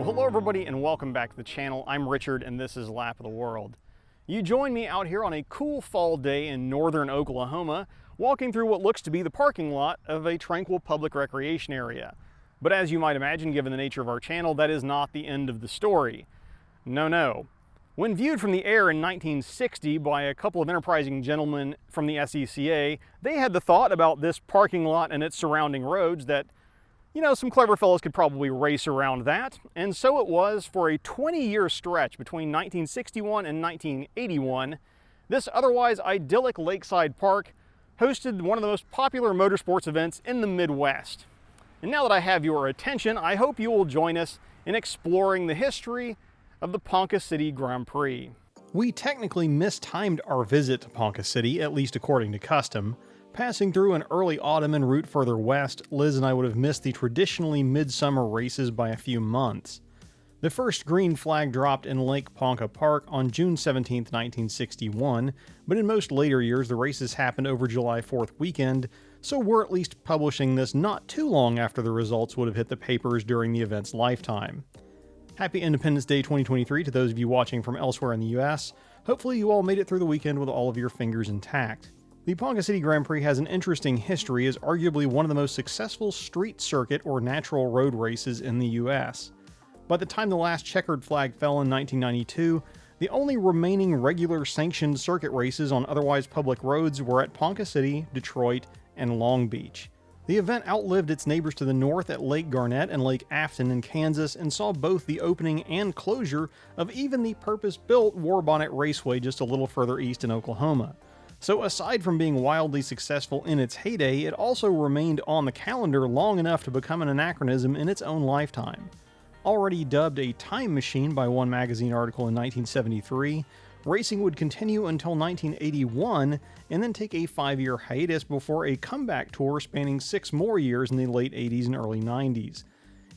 Hello everybody and welcome back to the channel. I'm Richard and this is Lap of the World. You join me out here on a cool fall day in northern Oklahoma, walking through what looks to be the parking lot of a tranquil public recreation area. But as you might imagine, given the nature of our channel, that is not the end of the story. No. When viewed from the air in 1960 by a couple of enterprising gentlemen from the SCCA, they had the thought about this parking lot and its surrounding roads that, you know, some clever fellows could probably race around that. And so it was for a 20-year stretch between 1961 and 1981. This otherwise idyllic lakeside park hosted one of the most popular motorsports events in the Midwest. And now that I have your attention, I hope you will join us in exploring the history of the Ponca City Grand Prix. We technically mistimed our visit to Ponca City, at least according to custom. Passing through an early autumn en route further west, Liz and I would have missed the traditionally midsummer races by a few months. The first green flag dropped in Lake Ponca Park on June 17, 1961, but in most later years the races happened over July 4th weekend, so we're at least publishing this not too long after the results would have hit the papers during the event's lifetime. Happy Independence Day 2023 to those of you watching from elsewhere in the US. Hopefully you all made it through the weekend with all of your fingers intact. The Ponca City Grand Prix has an interesting history as arguably one of the most successful street circuit or natural road races in the US. By the time the last checkered flag fell in 1992, the only remaining regular sanctioned circuit races on otherwise public roads were at Ponca City, Detroit, and Long Beach. The event outlived its neighbors to the north at Lake Garnett and Lake Afton in Kansas and saw both the opening and closure of even the purpose-built War Bonnet Raceway just a little further east in Oklahoma. So aside from being wildly successful in its heyday, it also remained on the calendar long enough to become an anachronism in its own lifetime. Already dubbed a time machine by one magazine article in 1973, racing would continue until 1981 and then take a 5-year hiatus before a comeback tour spanning 6 more years in the late 80s and early 90s.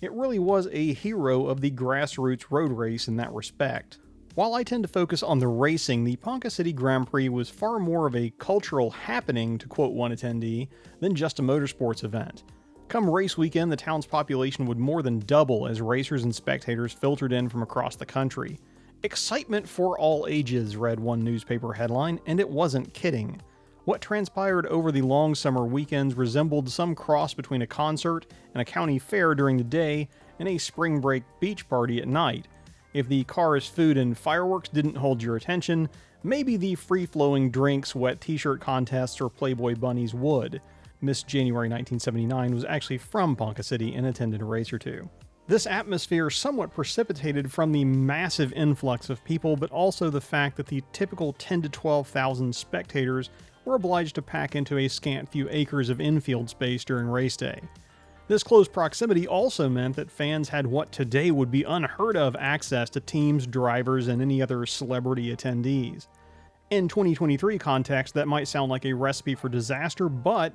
It really was a hero of the grassroots road race in that respect. While I tend to focus on the racing, the Ponca City Grand Prix was far more of a cultural happening, to quote one attendee, than just a motorsports event. Come race weekend, the town's population would more than double as racers and spectators filtered in from across the country. "Excitement for all ages," read one newspaper headline, and it wasn't kidding. What transpired over the long summer weekends resembled some cross between a concert and a county fair during the day and a spring break beach party at night. If the cars, food, and fireworks didn't hold your attention, maybe the free-flowing drinks, wet t-shirt contests, or Playboy bunnies would. Miss January 1979 was actually from Ponca City and attended a race or two. This atmosphere somewhat precipitated from the massive influx of people, but also the fact that the typical 10 to 12,000 spectators were obliged to pack into a scant few acres of infield space during race day. This close proximity also meant that fans had what today would be unheard of access to teams, drivers, and any other celebrity attendees. In 2023 context, that might sound like a recipe for disaster, but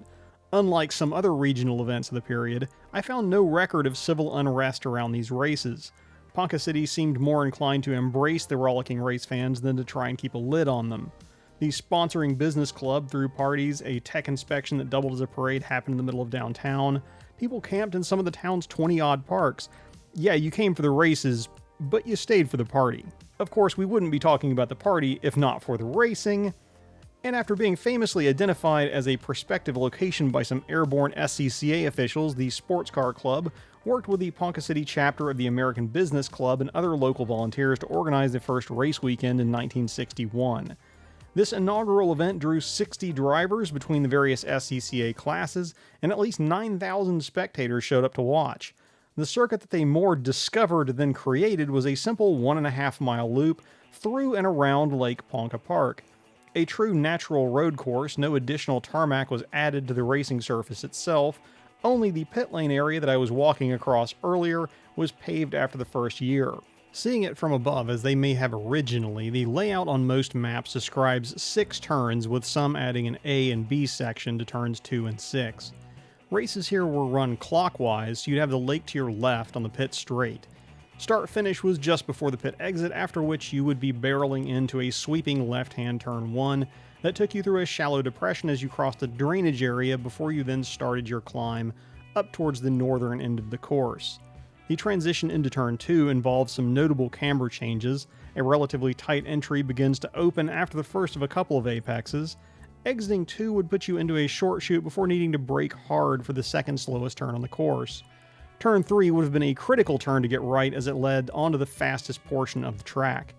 unlike some other regional events of the period, I found no record of civil unrest around these races. Ponca City seemed more inclined to embrace the rollicking race fans than to try and keep a lid on them. The sponsoring business club threw parties, a tech inspection that doubled as a parade happened in the middle of downtown. People camped in some of the town's 20-odd parks. Yeah, you came for the races, but you stayed for the party. Of course, we wouldn't be talking about the party if not for the racing. And after being famously identified as a prospective location by some airborne SCCA officials, the Sports Car Club worked with the Ponca City chapter of the American Business Club and other local volunteers to organize the first race weekend in 1961. This inaugural event drew 60 drivers between the various SCCA classes, and at least 9,000 spectators showed up to watch. The circuit that they more discovered than created was a simple 1.5-mile loop through and around Lake Ponca Park. A true natural road course, no additional tarmac was added to the racing surface itself. Only the pit lane area that I was walking across earlier was paved after the first year. Seeing it from above, as they may have originally, the layout on most maps describes 6 turns, with some adding an A and B section to turns 2 and 6. Races here were run clockwise, so you'd have the lake to your left on the pit straight. Start-finish was just before the pit exit, after which you would be barreling into a sweeping left-hand turn 1 that took you through a shallow depression as you crossed a drainage area before you then started your climb up towards the northern end of the course. The transition into turn 2 involves some notable camber changes. A relatively tight entry begins to open after the first of a couple of apexes. Exiting 2 would put you into a short chute before needing to brake hard for the second slowest turn on the course. Turn 3 would have been a critical turn to get right as it led onto the fastest portion of the track.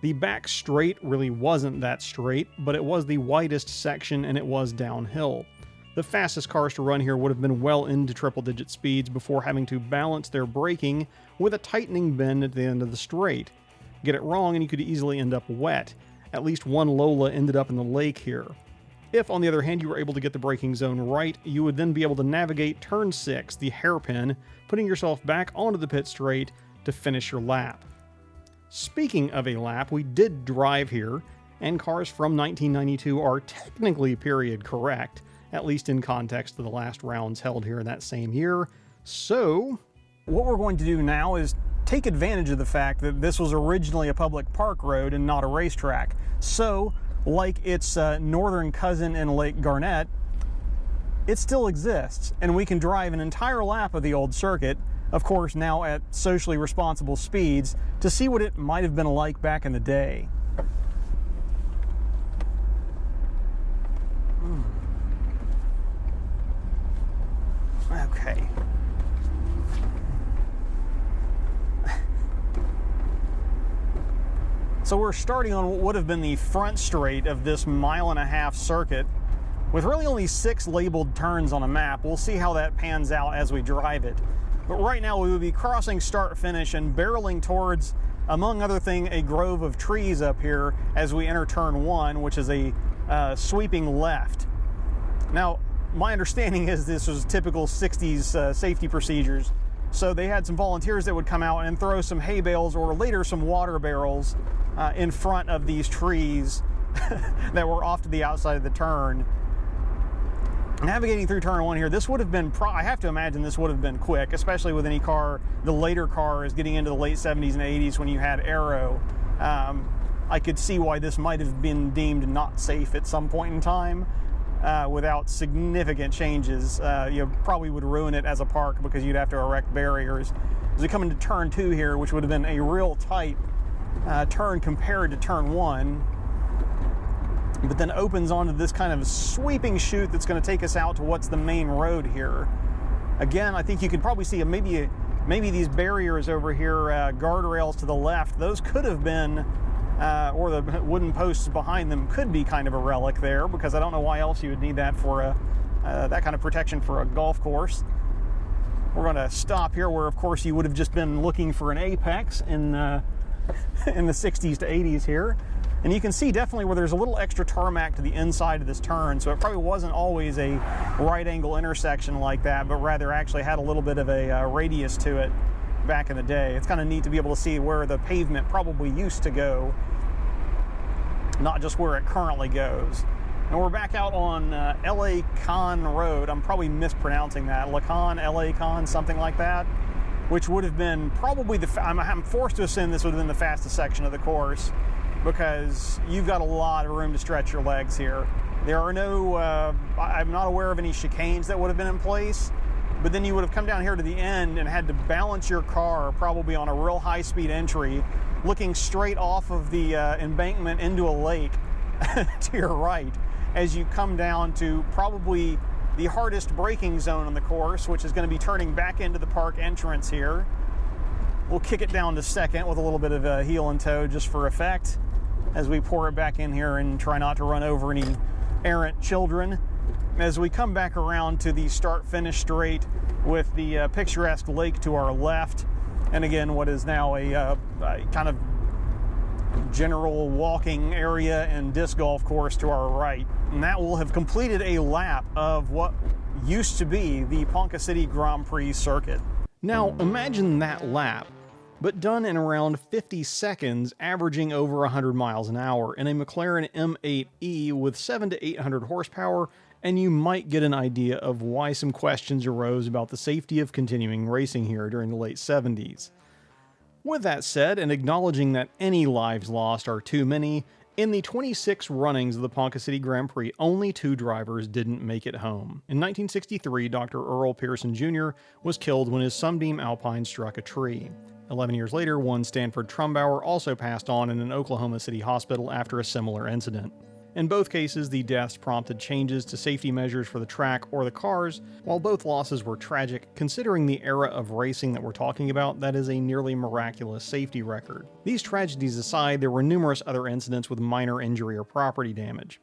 The back straight really wasn't that straight, but it was the widest section and it was downhill. The fastest cars to run here would have been well into triple-digit speeds before having to balance their braking with a tightening bend at the end of the straight. Get it wrong and you could easily end up wet. At least one Lola ended up in the lake here. If, on the other hand, you were able to get the braking zone right, you would then be able to navigate turn 6, the hairpin, putting yourself back onto the pit straight to finish your lap. Speaking of a lap, we did drive here, and cars from 1992 are technically period correct, at least in context of the last rounds held here in that same year. So, what we're going to do now is take advantage of the fact that this was originally a public park road and not a racetrack. So, like its northern cousin in Lake Garnett, it still exists, and we can drive an entire lap of the old circuit, of course now at socially responsible speeds, to see what it might have been like back in the day. Okay. So we're starting on what would have been the front straight of this 1.5-mile circuit with really only 6 labeled turns on a map. We'll see how that pans out as we drive it. But right now we will be crossing start-finish and barreling towards, among other things, a grove of trees up here as we enter turn 1, which is a sweeping left. Now, my understanding is this was typical 60s safety procedures. So they had some volunteers that would come out and throw some hay bales or later some water barrels in front of these trees that were off to the outside of the turn. Navigating through turn 1 here, this would have been, I have to imagine this would have been quick, especially with any car, the later cars getting into the late 70s and 80s when you had aero. I could see why this might have been deemed not safe at some point in time. Without significant changes. You probably would ruin it as a park because you'd have to erect barriers. As we come into turn 2 here, which would have been a real tight turn compared to turn 1, but then opens onto this kind of sweeping chute that's going to take us out to what's the main road here. Again, I think you could probably see maybe these barriers over here, guardrails to the left, those could have been or the wooden posts behind them could be kind of a relic there, because I don't know why else you would need that for that kind of protection for a golf course. We're going to stop here where, of course, you would have just been looking for an apex in the 60s to 80s here. And you can see definitely where there's a little extra tarmac to the inside of this turn, so it probably wasn't always a right angle intersection like that, but rather actually had a little bit of a radius to it back in the day. It's kind of neat to be able to see where the pavement probably used to go, not just where it currently goes. And we're back out on LA Con Road. I'm probably mispronouncing that. Lacan, LA Con, something like that, which would have been probably I'm forced to assume this would have been the fastest section of the course, because you've got a lot of room to stretch your legs here. There are no, I'm not aware of any chicanes that would have been in place, but then you would have come down here to the end and had to balance your car probably on a real high-speed entry, looking straight off of the embankment into a lake to your right as you come down to probably the hardest braking zone on the course, which is going to be turning back into the park entrance here. We'll kick it down to second with a little bit of a heel and toe just for effect as we pour it back in here and try not to run over any errant children. As we come back around to the start-finish straight with the picturesque lake to our left, and again what is now a kind of general walking area and disc golf course to our right. And that will have completed a lap of what used to be the Ponca City Grand Prix circuit. Now imagine that lap, but done in around 50 seconds, averaging over 100 miles an hour in a McLaren M8E with 700 to 800 horsepower, and you might get an idea of why some questions arose about the safety of continuing racing here during the late 70s. With that said, and acknowledging that any lives lost are too many, In the 26 runnings of the Ponca City Grand Prix, only 2 drivers didn't make it home. In 1963, Dr. Earl Pearson Jr. was killed when his Sunbeam Alpine struck a tree. 11 years later, one Stanford Trumbauer also passed on in an Oklahoma City hospital after a similar incident. In both cases, the deaths prompted changes to safety measures for the track or the cars. While both losses were tragic, considering the era of racing that we're talking about, that is a nearly miraculous safety record. These tragedies aside, there were numerous other incidents with minor injury or property damage.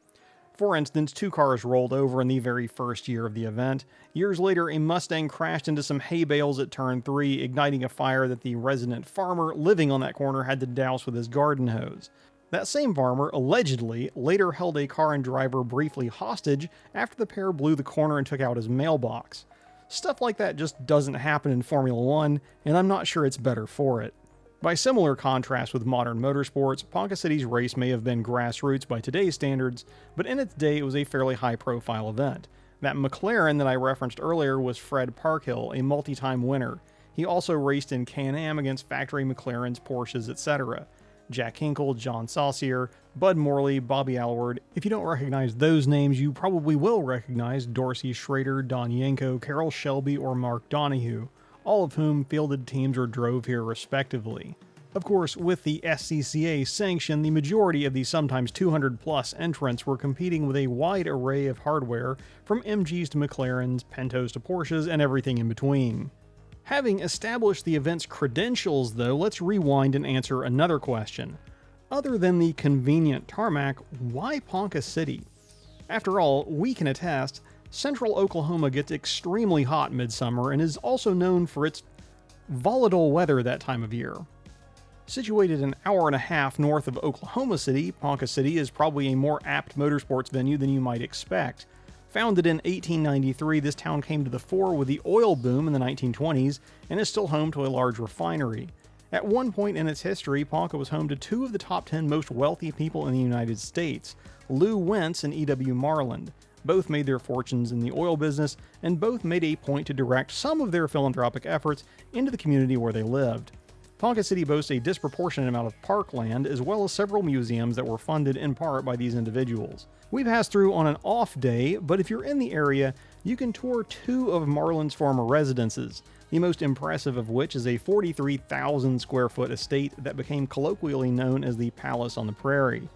For instance, 2 cars rolled over in the very first year of the event. Years later, a Mustang crashed into some hay bales at turn 3, igniting a fire that the resident farmer living on that corner had to douse with his garden hose. That same farmer allegedly later held a car and driver briefly hostage after the pair blew the corner and took out his mailbox. Stuff like that just doesn't happen in Formula 1, and I'm not sure it's better for it. By similar contrast with modern motorsports, Ponca City's race may have been grassroots by today's standards, but in its day it was a fairly high-profile event. That McLaren that I referenced earlier was Fred Parkhill, a multi-time winner. He also raced in Can-Am against factory McLarens, Porsches, etc. Jack Hinkle, John Saucier, Bud Morley, Bobby Allward. If you don't recognize those names, you probably will recognize Dorsey Schrader, Don Yanko, Carroll Shelby, or Mark Donohue, all of whom fielded teams or drove here respectively. Of course, with the SCCA sanction, the majority of the sometimes 200-plus entrants were competing with a wide array of hardware, from MGs to McLarens, Pintos to Porsches, and everything in between. Having established the event's credentials, though, let's rewind and answer another question. Other than the convenient tarmac, why Ponca City? After all, we can attest, central Oklahoma gets extremely hot midsummer and is also known for its volatile weather that time of year. Situated an hour and a half north of Oklahoma City, Ponca City is probably a more apt motorsports venue than you might expect. Founded in 1893, this town came to the fore with the oil boom in the 1920s and is still home to a large refinery. At one point in its history, Ponca was home to 2 of the top 10 most wealthy people in the United States, Lou Wentz and E.W. Marland. Both made their fortunes in the oil business, and both made a point to direct some of their philanthropic efforts into the community where they lived. Ponca City boasts a disproportionate amount of parkland, as well as several museums that were funded in part by these individuals. We passed through on an off day, but if you're in the area, you can tour 2 of Marland's former residences, the most impressive of which is a 43,000 square foot estate that became colloquially known as the Palace on the Prairie.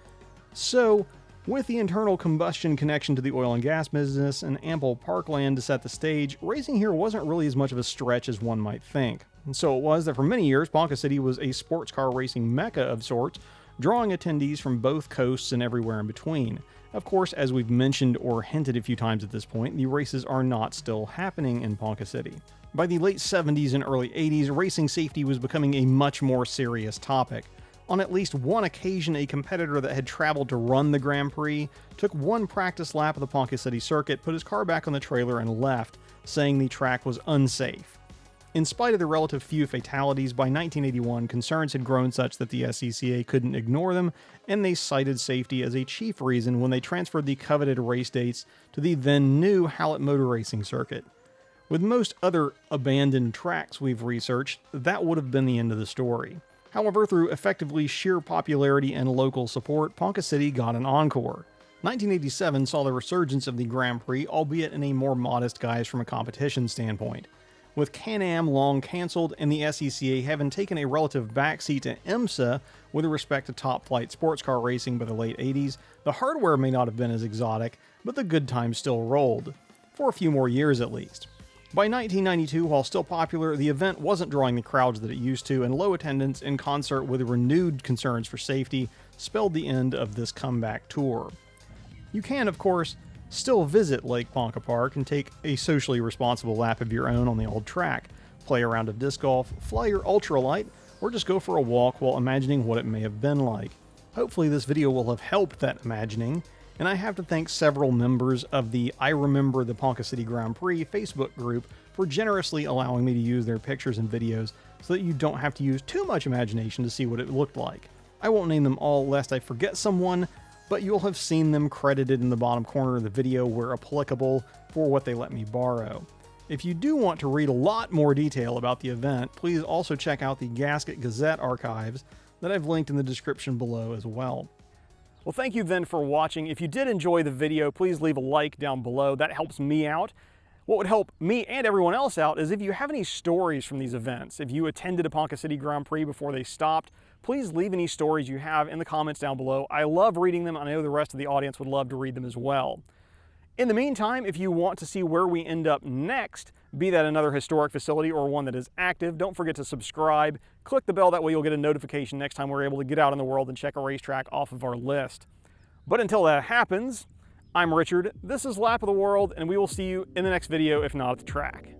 So, with the internal combustion connection to the oil and gas business and ample parkland to set the stage, racing here wasn't really as much of a stretch as one might think. And so it was that for many years, Ponca City was a sports car racing mecca of sorts, drawing attendees from both coasts and everywhere in between. Of course, as we've mentioned or hinted a few times at this point, the races are not still happening in Ponca City. By the late 70s and early 80s, racing safety was becoming a much more serious topic. On at least one occasion, a competitor that had traveled to run the Grand Prix took one practice lap of the Ponca City circuit, put his car back on the trailer, and left, saying the track was unsafe. In spite of the relative few fatalities, by 1981, concerns had grown such that the SCCA couldn't ignore them, and they cited safety as a chief reason when they transferred the coveted race dates to the then new Hallett Motor Racing Circuit. With most other abandoned tracks we've researched, that would have been the end of the story. However, through effectively sheer popularity and local support, Ponca City got an encore. 1987 saw the resurgence of the Grand Prix, albeit in a more modest guise from a competition standpoint. With Can-Am long cancelled and the SCCA having taken a relative backseat to IMSA with respect to top-flight sports car racing by the late 80s, the hardware may not have been as exotic, but the good times still rolled. For a few more years at least. By 1992, while still popular, the event wasn't drawing the crowds that it used to, and low attendance in concert with renewed concerns for safety spelled the end of this comeback tour. You can, of course, still visit Lake Ponca Park and take a socially responsible lap of your own on the old track, play a round of disc golf, fly your ultralight, or just go for a walk while imagining what it may have been like. Hopefully this video will have helped that imagining, and I have to thank several members of the I Remember the Ponca City Grand Prix Facebook group for generously allowing me to use their pictures and videos so that you don't have to use too much imagination to see what it looked like. I won't name them all lest I forget someone, but you'll have seen them credited in the bottom corner of the video where applicable for what they let me borrow. If you do want to read a lot more detail about the event, please also check out the Gasket Gazette archives that I've linked in the description below as well. Well, thank you then for watching. If you did enjoy the video, please leave a like down below. That helps me out. What would help me and everyone else out is if you have any stories from these events. If you attended a Ponca City Grand Prix before they stopped, please leave any stories you have in the comments down below. I love reading them. I know the rest of the audience would love to read them as well. In the meantime, if you want to see where we end up next, be that another historic facility or one that is active, don't forget to subscribe. Click the bell, that way you'll get a notification next time we're able to get out in the world and check a racetrack off of our list. But until that happens, I'm Richard, this is Lap of the World, and we will see you in the next video, if not at the track.